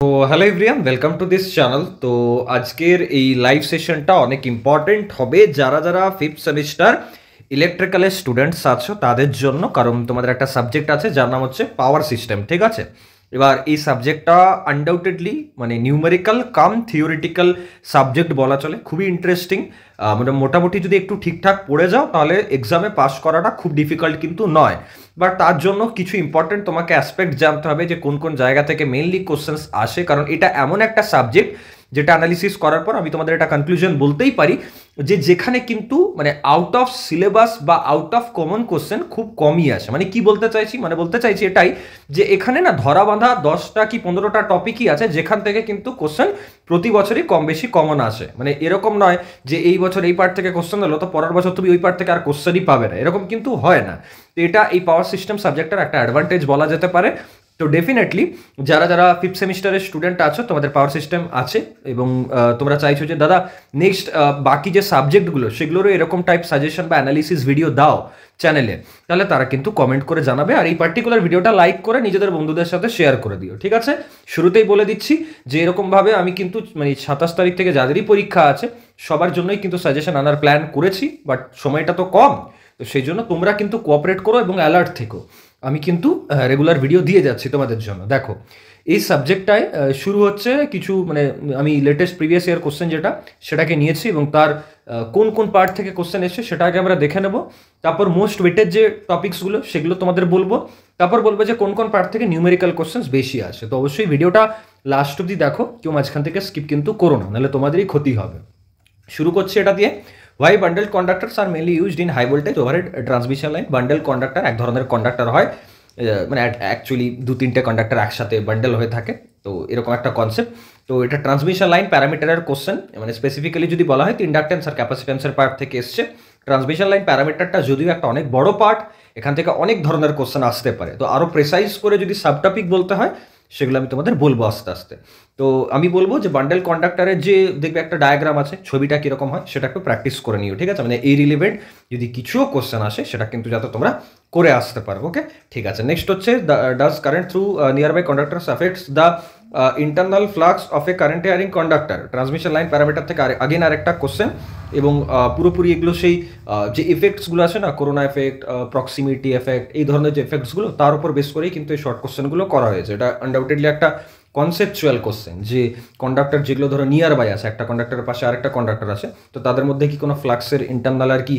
তো hello everyone, welcome to this channel. তো আজকের এই লাইভ সেশনটা অনেক ইম্পর্টেন্ট হবে যারা যারা ফিফথ সেমিস্টার ইলেকট্রিক্যালের স্টুডেন্টস আছো তাদের জন্য, কারণ তোমাদের একটা সাবজেক্ট আছে যার নাম হচ্ছে পাওয়ার সিস্টেম। ঠিক আছে, এবার এই সাবজেক্টটা আনডাউটেডলি মানে নিউমেরিক্যাল কাম থিওরিটিক্যাল সাবজেক্ট বলা চলে, খুবই ইন্টারেস্টিং। মানে মোটামুটি যদি একটু ঠিকঠাক পড়ে যাও তাহলে এক্সামে পাস করাটা খুব ডিফিকাল্ট কিন্তু নয়। বাট তার জন্য কিছু ইম্পর্টেন্ট তোমাকে অ্যাসপেক্ট জানতে হবে যে কোন কোন জায়গা থেকে মেইনলি কোশ্চেন্স আসে, কারণ এটা এমন একটা সাবজেক্ট যেটা অ্যানালিসিস করার পর আমি তোমাদের একটা কনক্লুশন বলতেই পারি যে যেখানে কিন্তু মানে আউট অফ সিলেবাস বা আউট অফ কমন কোশ্চেন খুব কমই আসে। মানে কি বলতে চাইছি, মানে বলতে চাইছি এটাই যে এখানে না ধরা বাঁধা 10টা কি 15টা টপিকই আছে যেখান থেকে কিন্তু কোশ্চেন প্রতি বছরই কম বেশি কমন আসে। মানে এরকম নয় যে এই বছর এই পার্ট থেকে কোশ্চেন এলো তো পরের বছর তুমি ওই পার্ট থেকে আর কোশ্চেনই পাবে না, এরকম কিন্তু হয় না। তো এটা এই পাওয়ার সিস্টেম সাবজেক্টের একটা অ্যাডভান্টেজ বলা যেতে পারে। তো ডেফিনেটলি যারা যারা ফিফথ সেমিস্টারের স্টুডেন্ট আছো তোমাদের পাওয়ার সিস্টেম আছে এবং তোমরা চাইছো যে দাদা নেক্সট বাকি যে সাবজেক্টগুলো সেগুলোরও এরকম টাইপ সাজেশন বা অ্যানালিসিস ভিডিও দাও চ্যানেলে, তাহলে তারা কিন্তু কমেন্ট করে জানাবে। আর এই পার্টিকুলার ভিডিওটা লাইক করে নিজেদের বন্ধুদের সাথে শেয়ার করে দিও। ঠিক আছে, শুরুতেই বলে দিচ্ছি যে এরকমভাবে আমি কিন্তু মানে 27 তারিখ থেকে যাদেরই পরীক্ষা আছে সবার জন্যই কিন্তু সাজেশন আনার প্ল্যান করেছি, বাট সময়টা তো কম। তো সেই জন্য তোমরা কিন্তু কোঅপারেট করো এবং অ্যালার্ট থেকো। আমি কিন্তু রেগুলার ভিডিও দিয়ে যাচ্ছি তোমাদের জন্য। দেখো এই সাবজেক্টটায় শুরু হচ্ছে কিছু মানে আমি লেটেস্ট প্রিভিয়াস ইয়ার কোশ্চেন যেটা সেটাকে নিয়েছি এবং তার কোন কোন পার্ট থেকে কোশ্চেন এসছে সেটাকে আমরা দেখে নেব। তারপর মোস্ট ওয়েটেড যে টপিকসগুলো সেগুলো তোমাদের বলবো। তারপর বলবো যে কোন কোন পার্ট থেকে নিউমেরিক্যাল কোশ্চেন্স বেশি আসে। তো অবশ্যই ভিডিওটা লাস্ট অব্দি দেখো, কেউ মাঝখান থেকে স্কিপ কিন্তু করো না, নাহলে তোমাদেরই ক্ষতি হবে। শুরু করছি এটা দিয়ে। Why bundle conductors are mainly used in high voltage overhead transmission line. Bundle conductor এক ধরনের কন্ডাক্টার হয়, মানে অ্যাকচুয়ালি 2-3টে কন্ডাক্টার একসাথে বান্ডেল হয়ে থাকে, তো এরকম একটা কনসেপ্ট। তো এটা ট্রান্সমিশন লাইন প্যারামিটারের কোশ্চেন, মানে স্পেসিফিক্যালি যদি বলা হয় তো ইন্ডাকটেন্স আর ক্যাপাসিটেন্সের পার্ট থেকে এসছে। ট্রান্সমিশন লাইন প্যারামিটারটা যদিও একটা অনেক বড় পার্ট, এখান থেকে অনেক ধরনের কোশ্চেন আসতে পারে। তো আরও প্রেসাইজ করে যদি সাবটপিক বলতে হয় সেগুলো আমি তোমাদের বলবো আস্তে আস্তে। তো আমি বলবো যে বান্ডেল কন্ডাক্টারের যে দেখবে একটা ডায়াগ্রাম আছে, ছবিটা কীরকম হয় সেটা একটু প্র্যাকটিস করে নিও। ঠিক আছে, মানে এই রিলেভেন্ট যদি কিছুও কোশ্চেন আসে সেটা কিন্তু যাতে তোমরা করে আসতে পারো। ওকে, ঠিক আছে। নেক্সট হচ্ছে does current through nearby conductors affects the internal flux of a current carrying conductor. Transmission line parameter থেকে আগেন আরেকটা কোশ্চেন এবং পুরোপুরি এগুলো সেই যে ইফেক্টসগুলো আছে না, করোনা এফেক্ট, প্রক্সিমিটি এফেক্ট, এই ধরনের যে এফেক্টসগুলো তার উপর বেস করেই কিন্তু এই শর্ট কোশ্চেনগুলো করা হয়েছে। এটা আনডাউটেডলি একটা কনসেপচুয়াল কোশ্চেন যে কন্ডাক্টর যেগুলো ধরো নিয়ার বাই আছে, একটা কন্ডাক্টরের পাশে আরেকটা কন্ডাক্টর আছে, তো তাদের মধ্যে কি কোনো ফ্লাক্সের ইন্টারনাল আর কি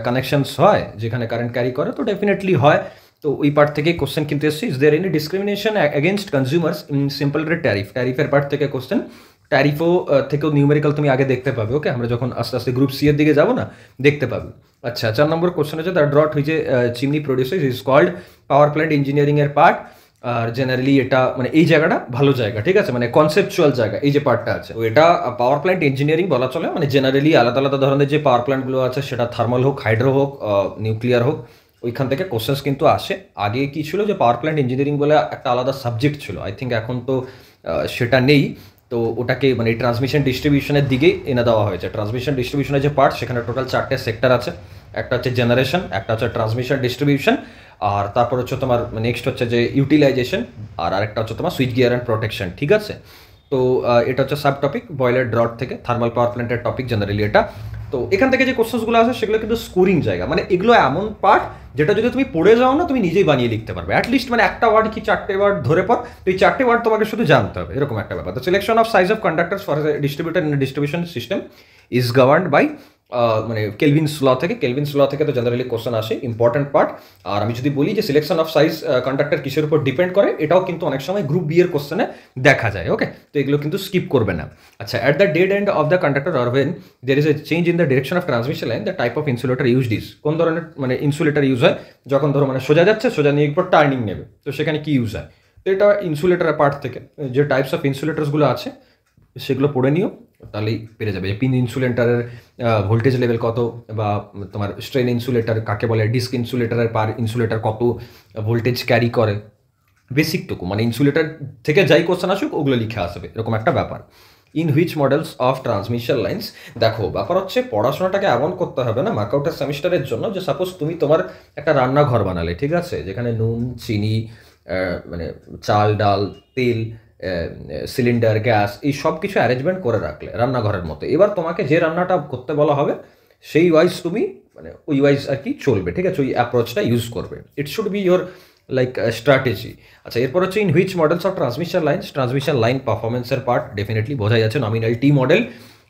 কানেকশনস হয় যেখানে কারেন্ট ক্যারি করে? তো ডেফিনেটলি হয়। তো ওই পার্ট থেকেই কোশ্চেন কিন্তু এসছে। Is there any discrimination against consumers in simple rate tariff? ট্যারিফের পার্ট থেকে কোশ্চেন, ট্যারিফও থেকেও নিউমেরিক্যাল তুমি আগে দেখতে পাবে। ওকে, আমরা যখন আস্তে আস্তে গ্রুপ সি এর দিকে যাবো না, দেখতে পাবে। আচ্ছা, 4 নম্বর কোশ্চেন হচ্ছে the draught which a chimney producer is called power plant engineering এর পার্ট। আর জেনারেলি এটা মানে এই জায়গাটা ভালো জায়গা, ঠিক আছে, মানে কনসেপচুয়াল জায়গা এই যে পার্টটা আছে। তো এটা পাওয়ার প্ল্যান্ট ইঞ্জিনিয়ারিং বলা চলে। মানে জেনারেলি আলাদা আলাদা ধরনের যে পাওয়ার প্ল্যান্টগুলো আছে সেটা থার্মাল হোক, হাইড্রো হোক, নিউক্লিয়ার হোক, ওইখান থেকে কোশ্চেন্স কিন্তু আসে। আগে কি ছিল যে পাওয়ার প্ল্যান্ট ইঞ্জিনিয়ারিং বলে একটা আলাদা সাবজেক্ট ছিল, আই থিঙ্ক এখন তো সেটা নেই। তো ওটাকে মানে ট্রান্সমিশন ডিস্ট্রিবিউশনের দিকেই এনে দেওয়া হয়েছে। ট্রান্সমিশন ডিস্ট্রিবিউশনের যে পার্ট সেখানে টোটাল 4টে সেক্টর আছে। একটা হচ্ছে জেনারেশন, একটা হচ্ছে ট্রান্সমিশন ডিস্ট্রিবিউশন, আর তারপর হচ্ছে তোমার নেক্সট হচ্ছে যে ইউটিলাইজেশন, আর আরেকটা হচ্ছে তোমার সুইচ গিয়ার অ্যান্ড প্রোটেকশন। ঠিক আছে, তো এটা হচ্ছে সাব টপিক বয়লার ড্রট থেকে, থার্মাল পাওয়ার প্ল্যান্টের টপিক জেনারেলি এটা। তো এখান থেকে যে কোশ্চেন্সগুলো আছে সেগুলো কিন্তু স্কোরিং জায়গা, মানে এগুলো এমন পার্ট যেটা যদি তুমি পড়ে যাও না তুমি নিজেই বানিয়ে লিখতে পারবে। অ্যাটলিস্ট মানে একটা ওয়ার্ড কি 4টে ওয়ার্ড ধরে পর, তো এই 4টে ওয়ার্ড তোমাকে শুধু জানতে হবে, এরকম একটা ব্যাপার। তো selection of size of conductors for distributor in distribution system is governed by মানে কেলভিনস ল থেকে। কেলভিনস ল থেকে তো জেনারেলি কোশ্চেন আসে, ইম্পর্টেন্ট পার্ট। আর আমি যদি বলি যে সিলেকশন অফ সাইজ কন্ডাক্টর কিসের উপর ডিপেন্ড করে, এটাও কিন্তু অনেক সময় গ্রুপ বি এর কোশ্চেনে দেখা যায়। ওকে, তো এগুলো কিন্তু স্কিপ করবে না। আচ্ছা, at the dead end of the conductor or when there is a change in the direction of transmission line the type of insulator used is. কোন ধরনের মানে ইনসুলেটর ইউজ হয় যখন ধরো মানে সোজা যাচ্ছে, সোজা নিয়ে একবার টার্নিং নেবে, তো সেখানে কি ইউজ হয়? তো এটা ইনসুলেটরের পার্ট থেকে যে টাইপস অফ ইনসুলেটরসগুলো আছে সেগুলো পড়ে নিও, তাহলেই পেরে যাবে। পিন ইনসুলেটারের ভোল্টেজ লেভেল কত, বা তোমার স্ট্রেন ইনসুলেটার কাকে বলে, ডিস্ক ইনসুলেটারের পার ইনসুলেটার কত ভোল্টেজ ক্যারি করে, বেসিকটুকু মানে ইনসুলেটার থেকে যাই কোশ্চেন আসুক ওগুলো লিখে আসবে, এরকম একটা ব্যাপার। In which models of transmission lines? দেখো ব্যাপার হচ্ছে পড়াশোনাটাকে এমন করতে হবে না মার্কআউটের সেমিস্টারের জন্য যে সাপোজ তুমি তোমার একটা রান্নাঘর বানালে, ঠিক আছে, যেখানে নুন চিনি মানে চাল ডাল তেল সিলিন্ডার, গ্যাস, এই সব কিছু অ্যারেঞ্জমেন্ট করে রাখলে রান্নাঘরের মতো। এবার তোমাকে যে রান্নাটা করতে বলা হবে সেই ওয়াইজ তুমি মানে ওই ওয়াইজ আর কি চলবে, ঠিক আছে, ওই অ্যাপ্রোচটা ইউজ করবে। It should be your like strategy. আচ্ছা, এরপর হচ্ছে in which models of transmission line পারফরমেন্সের পার্ট, ডেফিনেটলি বোঝা যাচ্ছে নমিনাল টি মডেল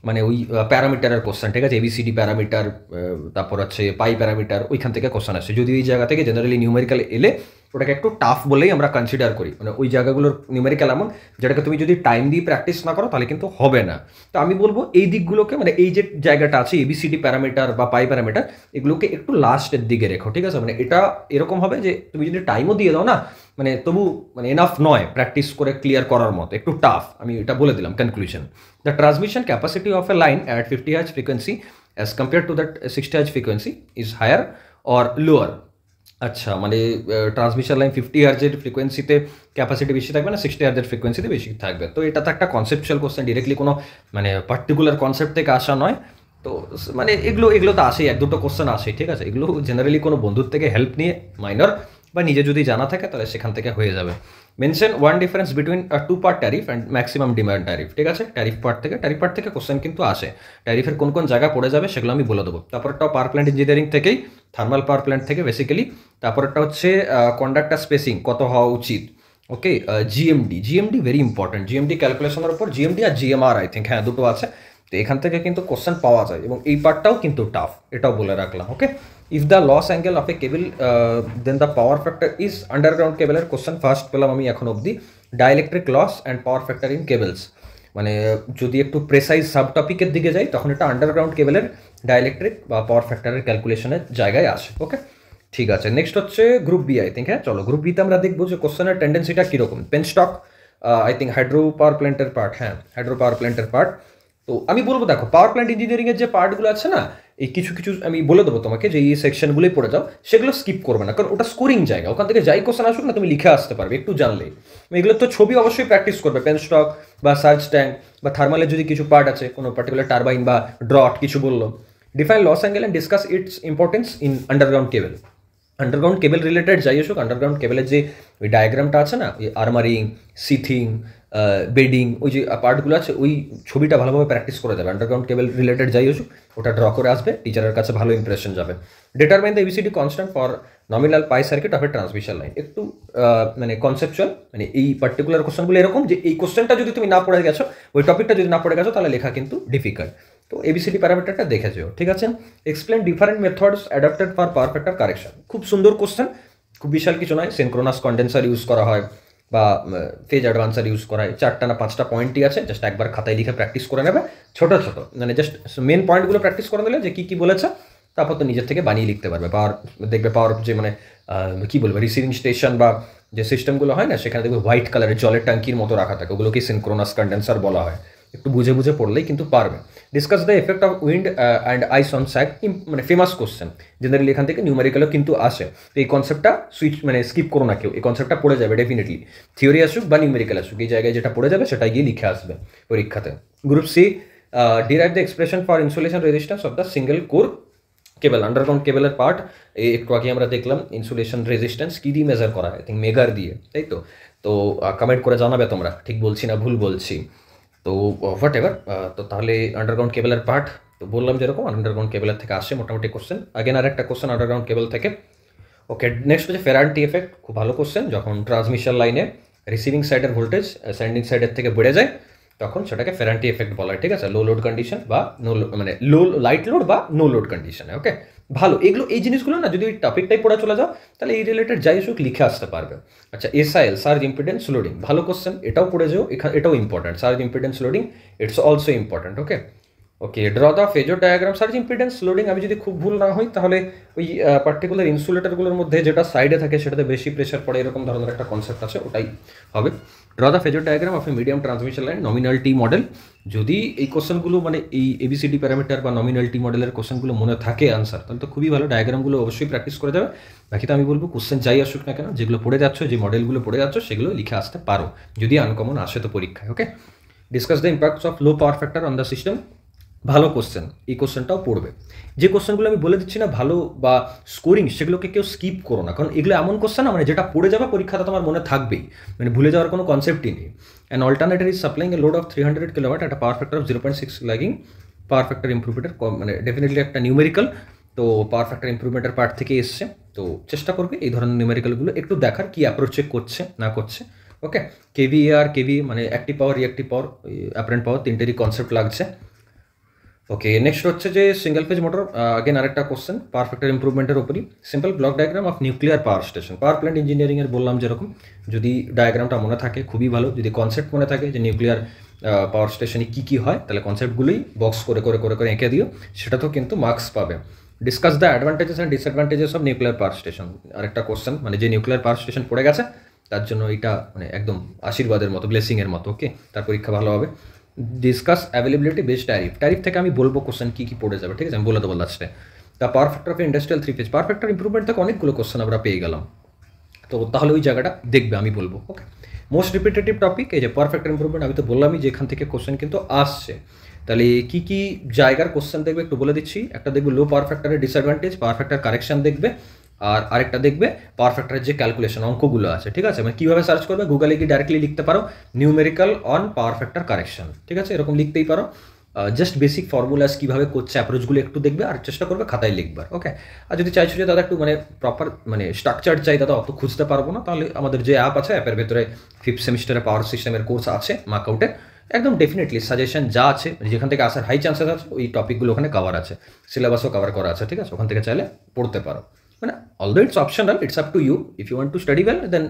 মানে ওই প্যারামিটারের কোশ্চেন, ঠিক আছে, এবিসিডি প্যারামিটার, তারপর হচ্ছে পাই প্যারামিটার, ওইখান থেকে কোশ্চেন আসে। যদি এই জায়গা থেকে জেনারেলি নিউমেরিক্যাল এলে ওটাকে একটু টাফ বলেই আমরা কনসিডার করি, মানে ওই জায়গাগুলোর নিউমেরিক্যাল এমন যেটাকে তুমি যদি টাইম দিয়ে প্র্যাকটিস না করো তাহলে কিন্তু হবে না। তো আমি বলবো এই দিকগুলোকে মানে এই যে জায়গাটা আছে এবিসিডি প্যারামিটার বা পাই প্যারামিটার, এগুলোকে একটু লাস্টের দিকে রেখো, ঠিক আছে। মানে এটা এরকম হবে যে তুমি যদি টাইমও দিয়ে দাও না, মানে তবু মানে এনাফ নয় প্র্যাকটিস করে ক্লিয়ার করার মতো, একটু টাফ। আমি এটা বলে দিলাম conclusion. The transmission capacity of a line at 50 Hz frequency as compare to that 60 Hz frequency is higher or lower. আচ্ছা, মানে ট্রান্সমিশন লাইন 50 হার্জের ফ্রিকোয়েন্সিতে ক্যাপাসিটি বেশি থাকবে না 60 হার্জের ফ্রিকোয়েন্সিতে বেশি থাকবে? তো এটা তো একটা কনসেপচুয়াল কোশ্চেন, ডিরেক্টলি কোনো মানে পার্টিকুলার কনসেপ্ট থেকে আসা নয়। তো মানে এগুলো তো আসেই, এক দুটো কোশ্চেন আসে, ঠিক আছে। এগুলো জেনারেলি কোনো বন্ধুর থেকে হেল্প নিয়ে মাইনর বা নিজে যদি জানা থাকে তাহলে সেখান থেকে হয়ে যাবে। Mention one difference between two part tariff and maximum demand tariff, ঠিক আছে। ট্যারিফ পার্ট থেকে কোশ্চেন কিন্তু আসে, ট্যারিফের কোন কোন জায়গা পড়ে যাবে সেগুলো আমি বলে দেবো। তারপরটাও পাওয়ার প্ল্যান্ট ইঞ্জিনিয়ারিং থেকেই, থার্মাল পাওয়ার প্ল্যান্ট থেকে বেসিক্যালি। তারপরটা হচ্ছে কন্ডাক্টার স্পেসিং কত হওয়া উচিত, okay. GMD very important, GMD ক্যালকুলেশনের উপর জিএমডি আর জিএমআর আই থিঙ্ক, হ্যাঁ দুটো আছে। তো এখান থেকে কিন্তু কোশ্চেন পাওয়া যায় এবং এই পার্টটাও কিন্তু টাফ, এটাও বলে রাখলাম, ওকে। If the loss angle of A cable then the power factor is underground কেবলের কোশ্চেন ফার্স্ট পেলাম আমি এখন অবধি। Dielectric loss and power factor in cables, মানে যদি একটু প্রেসাইজ সাব টপিকের দিকে যাই তখন এটা আন্ডারগ্রাউন্ড কেবলের ডাইইলেকট্রিক বা পাওয়ার ফ্যাক্টরের ক্যালকুলেশনের জায়গায় আসে, ওকে। ঠিক আছে, নেক্সট হচ্ছে গ্রুপ বি আই থিঙ্ক। হ্যাঁ চলো, গ্রুপ বিতে আমরা দেখবো যে কোশ্চেনের টেন্ডেন্সিটা কীরকম। পেনস্টক আই থিঙ্ক হাইড্রো পাওয়ার প্ল্যান্টের পার্ট, হ্যাঁ হাইড্রো পাওয়ার প্ল্যান্টের পার্ট। তো আমি বলবো দেখো পাওয়ার প্ল্যান্ট ইঞ্জিনিয়ারিংয়ের যে পার্টগুলো আছে না, এই কিছু কিছু আমি বলে দেবো তোমাকে যে এই সেকশনগুলোই পড়ে যাও, সেগুলো স্কিপ করবে না, কারণ ওটা স্কোরিং জায়গা, ওখান থেকে যাই কোশ্চেন আসুক না তুমি লিখে আসতে পারবে একটু জানলেই। এগুলো তো ছবি অবশ্যই প্র্যাকটিস করবে, পেনস্টক বা সার্চ ট্যাঙ্ক বা থার্মালের যদি কিছু পার্ট আছে, কোনো পার্টিকুলার টারবাইন বা ড্রট কিছু বললো। Define loss angle and discuss its importance in underground cable. Underground cable related যাই আসুক, আন্ডারগ্রাউন্ড কেবলের যে ওই ডায়াগ্রামটা আছে না, ওই আর্মারিং, সিথিং, বেডিং, ওই যে পার্টগুলো আছে, ওই ছবিটা ভালোভাবে প্র্যাকটিস করে যাবে। আন্ডারগ্রাউন্ড কেবল রিলেটেড যাই আসুক ওটা ড্র করে আসবে, টিচারের কাছে ভালো ইমপ্রেশন যাবে। Determine the ABCD constant for nominal pi circuit of a transmission line, একটু মানে কনসেপচুয়াল, মানে এই পার্টিকুলার কোশ্চেনগুলো এরকম যে এই কোশ্চেনটা যদি তুমি না পড়ে গেছো, ওই টপিকটা যদি না পড়ে গেছো তাহলে লেখা কিন্তু ডিফিকাল্ট। তো এবিসিডি প্যারামিটারটা দেখেছো, ঠিক আছে। Explain different methods adapted for power factor correction, খুব সুন্দর কোশ্চেন, খুব বিশাল কিছু নয়। সিনক্রোনাস কন্ডেন্সার ইউজ করা হয় বা ফেজ অ্যাডভান্সার ইউজ করা হয়, 4টা না 5টা পয়েন্টই আছে, জাস্ট একবার খাতায় লিখে প্র্যাকটিস করে নেবে, ছোটো ছোটো, মানে জাস্ট মেন পয়েন্টগুলো প্র্যাকটিস করে নিলে যে কী কী বলেছে, তারপর তো নিজের থেকে বানিয়ে লিখতে পারবে। পাওয়ার দেখবে পাওয়ার যে মানে কী বলবে রিসিভিং স্টেশন বা যে সিস্টেমগুলো হয় না, সেখানে দেখবে হোয়াইট কালারের জলের ট্যাঙ্কির মতো রাখা থাকে, ওগুলোকে সিনক্রোনাস কন্ডেন্সার বলা হয়। একটু বুঝে বুঝে পড়লেই কিন্তু পারবে। Discuss the effect of wind and ice on sag, মানে ফেমাস কোশ্চেন, জেনারেলি এখান থেকে নিউমেরিক্যালও কিন্তু আসে। তো এই কনসেপ্টটা মানে স্কিপ করো না কেউ, এই কনসেপ্টটা পড়ে যাবে ডেফিনেটলি, থিওরি আসুক বা নিউমেরিক্যাল আসুক, এই জায়গায় যেটা পড়ে যাবে সেটাই গিয়ে লিখে আসবে পরীক্ষাতে। Group C, derive the expression for insulation resistance of the single core cable. Underground কেবলের পার্ট একটু আগে আমরা দেখলাম ইনসুলেশন রেজিস্ট্যান্স কী দিয়ে মেজার করা হয়, আই থিঙ্ক মেগার দিয়ে, তাই তো। তো কমেন্ট করে জানাবে তোমরা ঠিক বলছি না ভুল বলছি। তো হোয়াট এভার, তো তাহলে আন্ডারগ্রাউন্ড কেবলের পার্ট তো বললাম যেরকম আন্ডারগ্রাউন্ড কেবলের থেকে আসে মোটামুটি কোশ্চেন। আগেন আর একটা কোশ্চেন আন্ডারগ্রাউন্ড কেবল থেকে, ওকে। নেক্সট হচ্ছে ফেরান্টি এফেক্ট, খুব ভালো কোশ্চেন। যখন ট্রান্সমিশন লাইনে রিসিভিং সাইডের ভোল্টেজ সেন্ডিং সাইডের থেকে বেড়ে যায় তখন সেটাকে ফেরান্টি এফেক্ট বলা হয়, ঠিক আছে। লো লোড কন্ডিশন বা মানে লো লাইট লোড বা নো লোড কন্ডিশনে, ওকে। ভালো, এগুলো এই জিনিসগুলো না যদি ওই টপিকটাই পড়া চলে যাও তাহলে এই রিলেটেড যাই হোক লিখে আসতে পারবে। আচ্ছা, এসআইএল সার্জ ইম্পিডেন্স লোডিং, ভালো কোশ্চেন, এটাও পড়ে যাও, এটাও important. Surge impedance loading it's also important, okay. Okay, draw the phasor diagram surge impedance loading, আমি যদি খুব ভুল না হই তাহলে ওই পার্টিকুলার ইনসুলেটারগুলোর মধ্যে যেটা সাইডে থাকে সেটাতে বেশি প্রেশার পড়ে, এরকম ধরনের একটা কনসেপ্ট আছে, ওটাই হবে। Draw the phasor diagram of A medium transmission line nominal T model. যদি এই কোশ্চেনগুলো মানে এই এবিসিডি প্যারামিটার বা নমিনাল টি মডেলের কোশ্চেনগুলো মনে থাকে আনসার, তাহলে তো খুবই ভালো, ডায়াগ্রামগুলো অবশ্যই প্র্যাকটিস করে যাবে। বাকি তো আমি বলবো কোশ্চেন যাই আসুক না কেন, যেগুলো পড়ে যাচ্ছ, যে মডেলগুলো পড়ে যাচ্ছ সেগুলো লিখে আসতে পারো যদি আনকমন আসে তো পরীক্ষায়, okay. Discuss the impacts of low power factor on the system, ভালো কোশ্চেন, এই কোশ্চেনটাও পড়বে। যে কোশ্চেনগুলো আমি বলে দিচ্ছি না ভালো বা স্কোরিং, সেগুলোকে কেউ স্কিপ করো না, কারণ এগুলো এমন কোশ্চেন না মানে যেটা পড়ে যাবে পরীক্ষাটা তোমার মনে থাকবেই, মানে ভুলে যাওয়ার কোনো কনসেপ্টই নেই। And alternator is supplying a load of 300 kilowatt একটা power factor of 0.6 lagging power factor ইম্প্রুভমেন্টের মানে ডেফিনেটলি একটা নিউমেরিক্যাল, তো পাওয়ার ফ্যাক্টর ইম্প্রুভমেন্টের পার্ট থেকে এসছে। তো চেষ্টা করবে এই ধরনের নিউমেরিক্যালগুলো একটু দেখার, কি অ্যাপ্রোচে করছে না করছে। ওকে, কেভি আর কেভি মানে অ্যাক্টিভ পাওয়ার, রিঅ্যাক্টিভ পাওয়ার, অ্যাপারেন্ট পাওয়ার, তিনটেরই কনসেপ্ট লাগছে। ওকে, নেক্সট হচ্ছে যে সিঙ্গেল ফেজ মোটর, আগেন আরেকটা কোশ্চেন পাওয়ার ফ্যাক্টর ইম্প্রুভমেন্টের ওপরই। Simple block diagram of nuclear power station, power plant ইঞ্জিনিয়ারিংয়ের বললাম যেরকম, যদি ডায়াগ্রামটা মনে থাকে খুবই ভালো, যদি কনসেপ্ট মনে থাকে যে নিউক্লিয়ার পাওয়ার স্টেশনে কী কী হয়, তাহলে কনসেপ্টগুলোই বক্স করে করে করে করে এঁকে দিও, সেটাতেও কিন্তু মার্কস পাবে। Discuss the advantages and disadvantages of nuclear power station, আরেকটা কোশ্চেন, মানে যে নিউক্লিয়ার পাওয়ার স্টেশন পড়ে গেছে তার জন্য এটা মানে একদম আশীর্বাদের মতো, ব্লেসিংয়ের মতো। ওকে, তার পরীক্ষা ভালো হবে। Discuss availability best tariff, tariff থেকে আমি বলবো কোশ্চেন কী কী পড়ে যাবে, ঠিক আছে, আমি বলে দেবো লাস্টে। The power factor of industrial 3 phase, power factor improvement থেকে অনেকগুলো কোশ্চেন আমরা পেয়ে গেলাম, তো তাহলে ওই জায়গাটা দেখবে আমি বলবো। ওকে, মোস্ট রিপিটেটিভ টপিক, এই যে পাওয়ার ফ্যাক্টর ইম্প্রুভমেন্ট, আমি তো বললামই যে এখান থেকে কোশ্চেন কিন্তু আসছে। তাহলে কী কী জায়গার কোশ্চেন দেখবে একটু বলে দিচ্ছি। একটা দেখবে লো পাওয়ার ফ্যাক্টরের ডিসঅ্যাডভান্টেজ, পাওয়ার ফ্যাক্টর কারেকশন দেখবে, আর আরেকটা দেখবে পাওয়ার ফ্যাক্টরের যে ক্যালকুলেশন অঙ্কগুলো আছে, ঠিক আছে, মানে কীভাবে সার্চ করবে, গুগলে গিয়ে ডাইরেক্টলি লিখতে পারো numerical on power factor correction, ঠিক আছে, এরকম লিখতেই পারো। জাস্ট বেসিক ফর্মুলাস কীভাবে করছে অ্যাপ্রোচগুলো একটু দেখবে আর চেষ্টা করবে খাতায় লিখবার। ওকে, আর যদি চাইছো যে দাদা একটু মানে প্রপার মানে স্ট্রাকচার চাই দাদা, অত খুঁজতে পারবো না, তাহলে আমাদের যে অ্যাপ আছে, অ্যাপের ভেতরে 5th সেমিস্টারে পাওয়ার সিস্টেমের কোর্স আছে মার্কআউটে, একদম ডেফিনেটলি সাজেশন যা আছে যেখান থেকে আসার হাই চান্সেস আছে ওই টপিকগুলো ওখানে কভার আছে, সিলেবাসও কভার করা আছে, ঠিক আছে, ওখান থেকে চাইলে পড়তে পারো। মানে although it's optional, it's up to you, if you want to study well then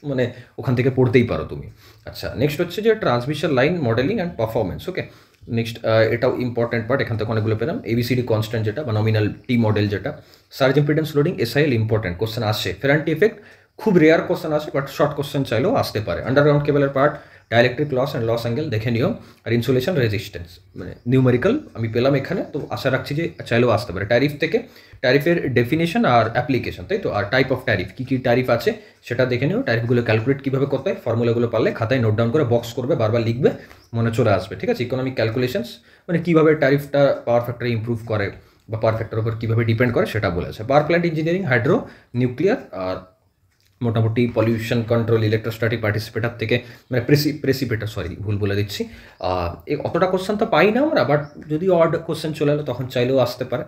মানে ওখান থেকে পড়তেই পারো তুমি। আচ্ছা, নেক্সট হচ্ছে যে transmission line modelling and performance. Okay, next এটাও ইম্পর্টেন্ট পার্ট, এখান থেকে অনেকগুলো পেলাম। এবিসিডি কনস্ট্যান্ট যেটা বা নমিনাল টি মডেল যেটা, surge impedance loading, SIL important question আসে। ফেরান্টি এফেক্ট খুব রেয়ার কোশ্চেন আসে, বাট শর্ট কোশ্চেন চাইলেও আসতে পারে। আন্ডারগ্রাউন্ড কেবলের part, dielectric loss and loss angle দেখে নিও, আর ইনসুলেশন রেজিস্ট্যান্স মানে নিউমেরিক্যাল আমি পেলাম এখানে, তো আশা রাখছি যে চাইলেও আসতে পারে। ট্যারিফ থেকে ট্যারিফের ডেফিনেশন আর অ্যাপ্লিকেশন, তাই তো, আর টাইপ অফ ট্যারিফ, কী কী ট্যারিফ আছে সেটা দেখে নিও। ট্যারিফগুলো ক্যালকুলেট কীভাবে করতে হয়, ফর্মুলাগুলো পারলে খাতায় নোট ডাউন করে বক্স করবে, বারবার লিখবে, মনে চলে আসবে, ঠিক আছে। ইকোনমিক ক্যালকুলেশনস মানে কীভাবে ট্যারিফটা পাওয়ার ফ্যাক্টরে ইম্প্রুভ করে বা পাওয়ার ফ্যাক্টরের উপর কীভাবে ডিপেন্ড করে সেটা বলেছে। Power plant engineering, hydro, nuclear, আর মোটামুটি পলিউশন কন্ট্রোল, ইলেকট্রোস্ট্যাটিক পার্টিসিপেটার থেকে মানে প্রেসিপিটার, সরি ভুল বলে দিচ্ছি। অতটা কোশ্চেন তো পাই না আমরা, বাট যদি অড কোশ্চেন চলে এলো তখন চাইলেও আসতে পারে।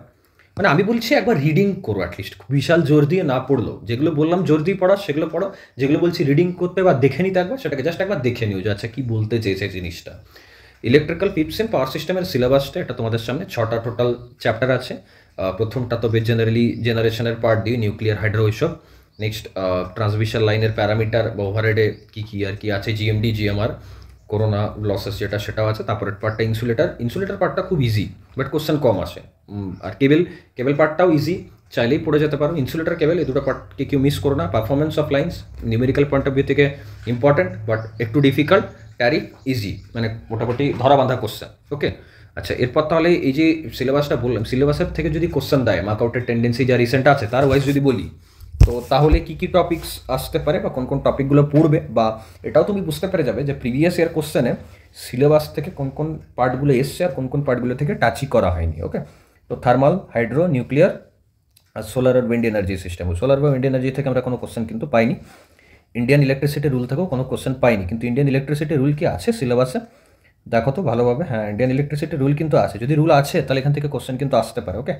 মানে আমি বলছি একবার রিডিং করো অ্যাটলিস্ট, বিশাল জোর দিয়ে না পড়লো, যেগুলো বললাম জোর দিয়ে পড়া সেগুলো পড়ো, যেগুলো বলছি রিডিং করতে বা দেখে নিতে একবার, সেটাকে জাস্ট একবার দেখে নিও যে আচ্ছা কী বলতে চেয়েছে জিনিসটা। ইলেকট্রিক্যাল ফিফথ পাওয়ার সিস্টেমের সিলেবাসটা এটা তোমাদের সামনে 6টা টোটাল চ্যাপ্টার আছে। প্রথমটা তো জেনারেশনের পার্ট দিয়ে নিউক্লিয়ার, হাইড্রো, এইসব। নেক্সট ট্রান্সমিশন লাইনের প্যারামিটার বা ওভারহেডে কী কী আর কি আছে, জিএমডি, জিএমআর, করোনা লসেস যেটা সেটাও আছে। তারপরের পার্টটা ইনসুলেটার পার্টটা খুব ইজি, বাট কোশ্চেন কম আসে। আর কেবল পার্টটাও ইজি, চাইলেই পড়ে যেতে পারো। ইনসুলেটার কেবল, এই দুটো পার্টকে কেউ মিস করো না। Performance of lines numerical point of view থেকে ইম্পর্টেন্ট, বাট একটু ডিফিকাল্ট। ট্যারিফ ইজি, মানে মোটামুটি ধরা বাঁধা কোশ্চেন। ওকে, আচ্ছা, এরপর তাহলে এই যে সিলেবাসটা বললাম, সিলেবাসের থেকে যদি কোশ্চেন দেয়, মার্কআউটের টেন্ডেন্সি যা রিসেন্ট আছে তার ওয়াইজ যদি বলি, তো তাহলে কী কী টপিক্স আসতে পারে বা কোন কোন টপিকগুলো পড়বে, বা এটাও তুমি বুঝতে পেরে যাবে যে প্রিভিয়াস ইয়ার কোশ্চেনে সিলেবাস থেকে কোন কোন পার্টগুলো এসছে আর কোন কোন পার্টগুলো থেকে টাচই করা হয়নি। ওকে, তো থার্মাল, হাইড্রো, নিউক্লিয়ার আর সোলার আর উইন্ড এনার্জি সিস্টেম, সোলার বা উইন্ড এনার্জি থেকে আমরা কোনো কোশ্চেন কিন্তু পাইনি। ইন্ডিয়ান ইলেকট্রিসিটি রুল থেকেও কোনো কোশ্চেন পাইনি, কিন্তু ইন্ডিয়ান ইলেকট্রিসিটি রুল কি আছে সিলেবাসে দেখো তো ভালোভাবে। হ্যাঁ, ইন্ডিয়ান ইলেকট্রিসিটি রুল কিন্তু আছে, যদি রুল আছে তাহলে এখান থেকে কোশ্চেন কিন্তু আসতে পারে। ওকে,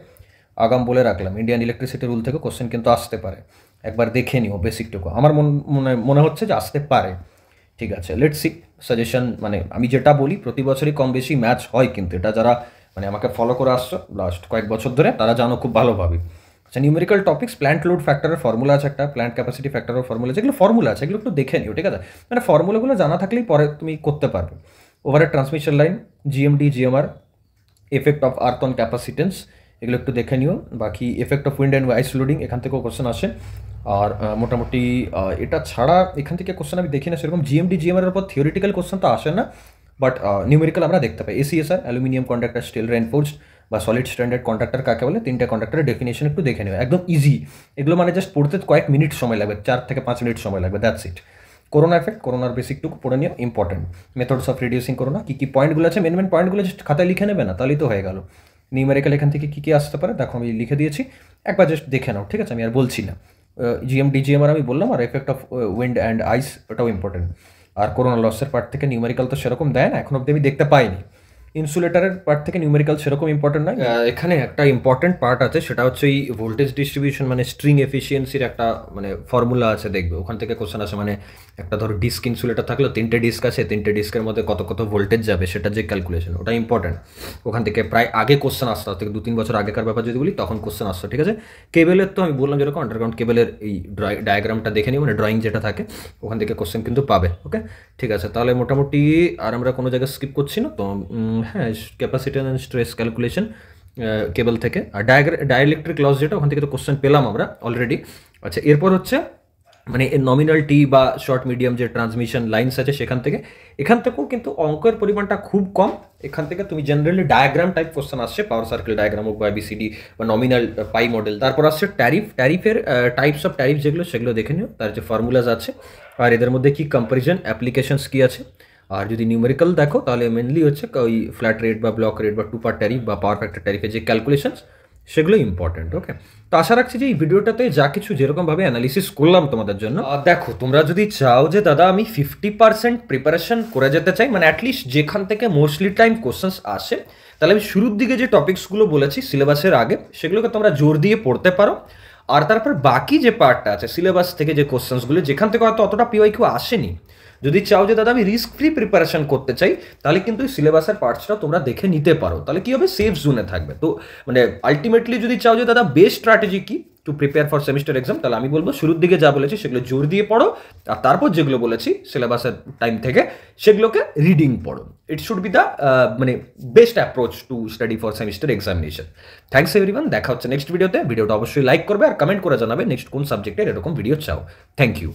আগাম বলে রাখলাম, ইন্ডিয়ান ইলেকট্রিসিটি রুল থেকে কোশ্চেন কিন্তু আসতে পারে, একবার দেখে নিও বেসিকটুকু, আমার মনে হচ্ছে যে আসতে পারে। ঠিক আছে, লেটস সি। সাজেশন মানে আমি যেটা বলি প্রতি বছরই কম বেশি ম্যাচ হয়, কিন্তু এটা যারা মানে আমাকে ফলো করে আসছো লাস্ট কয়েক বছর ধরে তারা জানো খুব ভালোভাবে। আচ্ছা, নিউমেরিক্যাল টপিক্স, প্ল্যান্ট লোড ফ্যাক্টরের ফর্মুলা আছে একটা, প্ল্যান্ট ক্যাপাসিটি ফ্যাক্টরের ফর্মুলা, যেগুলো ফর্মুলা আছে এগুলো একটু দেখে নিও, ঠিক আছে, মানে ফর্মুলাগুলো জানা থাকলেই পরে তুমি করতে পারবে। Overhead transmission line, GMD, GMR, effect of earth on capacitance, এগুলো একটু দেখে নিও। বাকি effect of wind and ice loading, এখান থেকেও কোশ্চেন আসে। আর মোটামুটি এটা ছাড়া এখান থেকে কোশ্চেন আমি দেখি না সেরকম। জিএমডি, জিএমআর উপর থিওরিটিক্যাল কোশ্চেন তো আসে না, বাট নিউমেরিক্যাল আমরা দেখতে পাই। এসিএসআর, অ্যালুমিনিয়াম কন্ডাক্টর, স্টিল রেনফোর্সড বা সলিড স্ট্যান্ডার্ড কন্ডাক্টর কাকে বলে, 3টে কন্ডাক্টরের ডেফিনেশন একটু দেখে নেবে, একদম ইজি। এগুলো মানে জাস্ট পড়তে কয়েক মিনিট সময় লাগবে, 4 থেকে 5 মিনিট সময় লাগবে, দ্যাটস ইট। করোনা এফেক্ট, করোনার বেসিকটুকু পড়ে নিও, important. Methods of reducing corona, কী কী পয়েন্টগুলো আছে, মেন মেন পয়েন্টগুলো জাস্ট খাতায় লিখে নেবে না, তাহলেই তো হয়ে গেল। নিউমেরিক্যাল এখান থেকে কী কী আসতে পারে দেখো আমি লিখে দিয়েছি, একবার জাস্ট দেখে নাও, ঠিক আছে? আমি আর বলছি না। ডিজিএমআর আমি বললাম, আর এফেক্ট অফ উইন্ড অ্যান্ড আইস, ওটাও ইম্পর্টেন্ট। আর করোনা লসের পার্ট থেকে নিউমেরিক্যাল তো সেরকম দেয় না, এখন অব্দি আমি দেখতে পাইনি। ইনসুলেটারের পার্ট থেকে নিউমেরিক্যাল সেরকম ইম্পর্টেন্ট নয়। এখানে একটা ইম্পর্টেন্ট পার্ট আছে, সেটা হচ্ছে এই ভোল্টেজ ডিস্ট্রিবিউশন, মানে স্ট্রিং এফিসিয়েন্সির একটা মানে ফর্মুলা আছে, দেখবে ওখান থেকে কোশ্চেন আসে। মানে একটা ধরো ডিস্ক ইনসুলেটার থাকলো, 3টে ডিস্ক আছে, 3টে ডিস্কের মধ্যে কত কত ভোল্টেজ যাবে, সেটা যে ক্যালকুলেশন, ওটা ইম্পর্টেন্ট। ওখান থেকে প্রায় আগে কোশ্চেন আসতো, থেকে 2-3 বছর আগেকার ব্যাপার যদি বলি, তখন কোশ্চেন আসতো, ঠিক আছে? কেবেলের তো আমি বললাম যেরকম আন্ডারগ্রাউন্ড কেবেলের এই ডায়াগ্রামটা দেখে নিই, মানে ড্রয়িং যেটা থাকে, ওখান থেকে কোশ্চেন কিন্তু পাবে। ওকে, ঠিক আছে, তাহলে মোটামুটি আর আমরা কোনো জায়গায় স্কিপ করছি না তো। হ্যাঁ, ক্যাপাসিট্যান্স অ্যান্ড স্ট্রেস ক্যালকুলেশন কেবল থেকে, আর ডাইইলেকট্রিক লস যেটা, ওখান থেকে তো কোশ্চেন পেলাম আমরা অলরেডি। আচ্ছা, এরপর হচ্ছে মানে নমিনাল টি বা শর্ট মিডিয়াম যে ট্রান্সমিশন লাইন্স আছে সেখান থেকে, এখান থেকেও কিন্তু অঙ্কের পরিমাণটা খুব কম। এখান থেকে তুমি জেনারেলি ডায়াগ্রাম টাইপ কোশ্চেন আসছে, পাওয়ার সার্কেল ডায়াগ্রাম হোক বা ABCD বা নমিনাল পাই মডেল। তারপর আসছে ট্যারিফের টাইপস অফ ট্যারিফ যেগুলো, সেগুলো দেখে নিও, তার যে ফর্মুলাজ আছে, আর এদের মধ্যে কি কম্পারিজন অ্যাপ্লিকেশনস কী আছে। আর যদি নিউমেরিক্যাল দেখো তাহলে মেনলি হচ্ছে ওই ফ্ল্যাট রেট বা ব্লক রেট বা 2 পার্ট ট্যারিফ বা পাওয়ার ফ্যাক্টর ট্যারিফের যে ক্যালকুলেশনস, সেগুলো ইম্পর্টেন্ট। ওকে, তো আশা রাখছি যে এই ভিডিওটাতে যা কিছু যেরকমভাবে অ্যানালিসিস করলাম তোমাদের জন্য, দেখো তোমরা যদি চাও যে দাদা আমি 50% প্রিপারেশন করে যেতে চাই, মানে অ্যাটলিস্ট যেখান থেকে মোস্টলি টাইম কোশ্চেন্স আসে, তাহলে আমি শুরুর দিকে যে টপিক্সগুলো বলেছি সিলেবাসের আগে, সেগুলোকে তোমরা জোর দিয়ে পড়তে পারো। আর তারপর বাকি যে পার্টটা আছে সিলেবাস থেকে যে কোশ্চেন্সগুলো, যেখান থেকে হয়তো অতটা PYQ আসেনি, যদি চাও যে দাদা আমি রিস্ক ফ্রি প্রিপারেশন করতে চাই, তাহলে কিন্তু এই সিলেবাসের পার্টসটা তোমরা দেখে নিতে পারো। তাহলে কি হবে, সেফ জোনে থাকবে। তো মানে আলটিমেটলি যদি চাও যে দাদা বেস্ট স্ট্র্যাটেজি কি to prepare for semester exam, তাহলে আমি বলবো শুরুর দিকে যা বলেছি সেগুলো জোর দিয়ে পড়ো, আর তারপর যেগুলো বলেছি সিলেবাসের টাইম থেকে সেগুলোকে রিডিং পড়ো। ইট শুড বি দ্য মানে best approach to study for semester examination. Thanks everyone, দেখা হচ্ছে নেক্সট ভিডিওতে। ভিডিওটা অবশ্যই লাইক করবে আর কমেন্ট করে জানাবে নেক্সট কোন সাবজেক্টের এরকম ভিডিও চাও। Thank you.